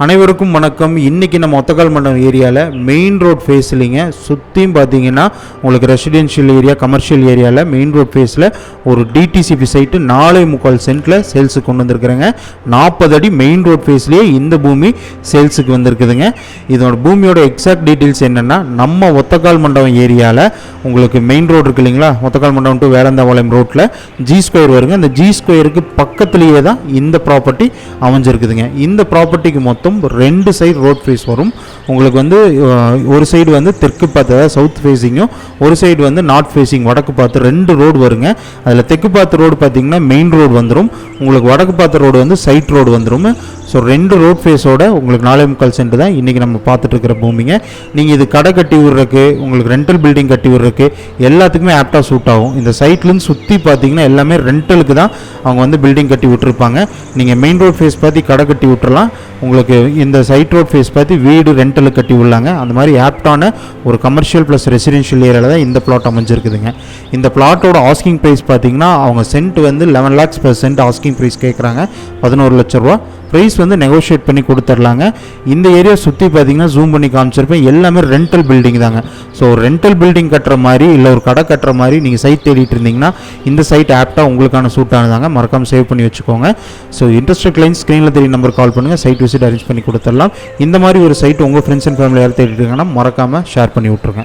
அனைவருக்கும் வணக்கம். இன்றைக்கி நம்ம ஒத்தக்கால் மண்டபம் ஏரியாவில் மெயின் ரோட் ஃபேஸ்லிங்க சுற்றியும் பார்த்தீங்கன்னா உங்களுக்கு ரெசிடென்ஷியல் ஏரியா, கமர்ஷியல் ஏரியாவில் மெயின் ரோட் ஃபேஸில் ஒரு டிடிசிபி சைட்டு 4.25 சென்ட்டில் சேல்ஸுக்கு கொண்டு வந்திருக்கிறேங்க. 40 அடி மெயின் ரோட் ஃபேஸ்லேயே இந்த பூமி சேல்ஸுக்கு வந்திருக்குதுங்க. இதோட பூமியோட எக்ஸாக்ட் டீட்டெயில்ஸ் என்னென்னா, நம்ம ஒத்தக்கால் மண்டபம் ஏரியாவில் உங்களுக்கு மெயின் ரோடு இருக்குது இல்லைங்களா, ஒத்தக்கால் மண்டபம் டு வேலந்தாபாளையம் ரோட்டில் ஜி ஸ்கொயர் வருங்க. அந்த ஜி ஸ்கொயருக்கு பக்கத்துலேயே தான் இந்த ப்ராப்பர்ட்டி அமைஞ்சிருக்குதுங்க. இந்த ப்ராப்பர்ட்டிக்கு மொத்தம் 2 சைடு ரோட் ஃபேஸ் வரும். உங்களுக்கு வந்து ஒரு சைடு வந்து தெற்கு பார்த்து சவுத் ஃபேஸிங்கும், ஒரு சைடு வந்து நார்த் ஃபேஸிங் வடக்கு பார்த்து 2 ரோடு வருங்க. அதில் தெற்கு பார்த்து ரோடு பார்த்தீங்கன்னா மெயின் ரோடு வந்துடும், உங்களுக்கு வடக்கு பார்த்த ரோடு வந்து சைட் ரோடு வந்துடும். ஸோ 2 ரோட் ஃபேஸோட உங்களுக்கு 4.25 சென்ட் தான் இன்றைக்கி நம்ம பார்த்துட்டு இருக்கிற பூமிங்க. நீங்கள் இது கடை கட்டி விடுறதுக்கு, உங்களுக்கு ரெண்டல் பில்டிங் கட்டி விடுறதுக்கு எல்லாத்துக்குமே ஆப்டாக சூட் ஆகும். இந்த சைட்லேருந்து சுற்றி பார்த்தீங்கன்னா எல்லாமே ரெண்டலுக்கு தான் அவங்க வந்து பில்டிங் கட்டி விட்டுருப்பாங்க. நீங்கள் மெயின் ரோட் ஃபேஸ் பார்த்து கடை கட்டி விட்டுறலாம், உங்களுக்கு இந்த சைட் ரோட் ஃபேஸ் பார்த்து வீடு ரெண்டலுக்கு கட்டி விடலாங்க. அந்த மாதிரி ஆப்டான ஒரு கமர்ஷியல் ப்ளஸ் ரெசிடென்ஷியல் ஏரியாவில் தான் இந்த பிளாட் அமைஞ்சிருக்குதுங்க. இந்த பிளாட்டோட ஆஸ்கிங் ப்ரைஸ் பார்த்தீங்கன்னா அவங்க சென்ட் வந்து 11 lakhs per cent asking price கேட்குறாங்க. 11 லட்ச ரூபா ப்ரைஸ் வந்து நெகோஷியேட் பண்ணி கொடுத்துர்லாங்க. இந்த ஏரியா சுற்றி பார்த்தீங்கன்னா ஜூம் பண்ணி காமிச்சிருப்பேன், எல்லாமே ரெண்டல் பில்டிங் தாங்க. ஸோ ரெண்டல் பில்டிங் கட்டுற மாதிரி இல்லை ஒரு கடை கட்டுற மாதிரி நீங்கள் சைட் தேடிட்டு இருந்தீங்கன்னா இந்த சைட் ஆப்டாக உங்களுக்கான சூட் ஆனதாங்க. மறக்காமல் சேவ் பண்ணி வச்சுக்கோங்க. ஸோ இன்ட்ரெஸ்டட் கிளைண்ட்ஸ் ஸ்க்ரீனில் தெரிய நம்பர் கால் பண்ணுங்கள், சைட் விசிட் அரேஞ்ச் பண்ணி கொடுத்துடலாம். இந்த மாதிரி ஒரு சைட் உங்கள் ஃப்ரெண்ட்ஸ் அண்ட் ஃபேமிலி யாரும் தேடிட்டு இருக்காங்கன்னா மறக்காமல் ஷேர் பண்ணி விட்ருங்க.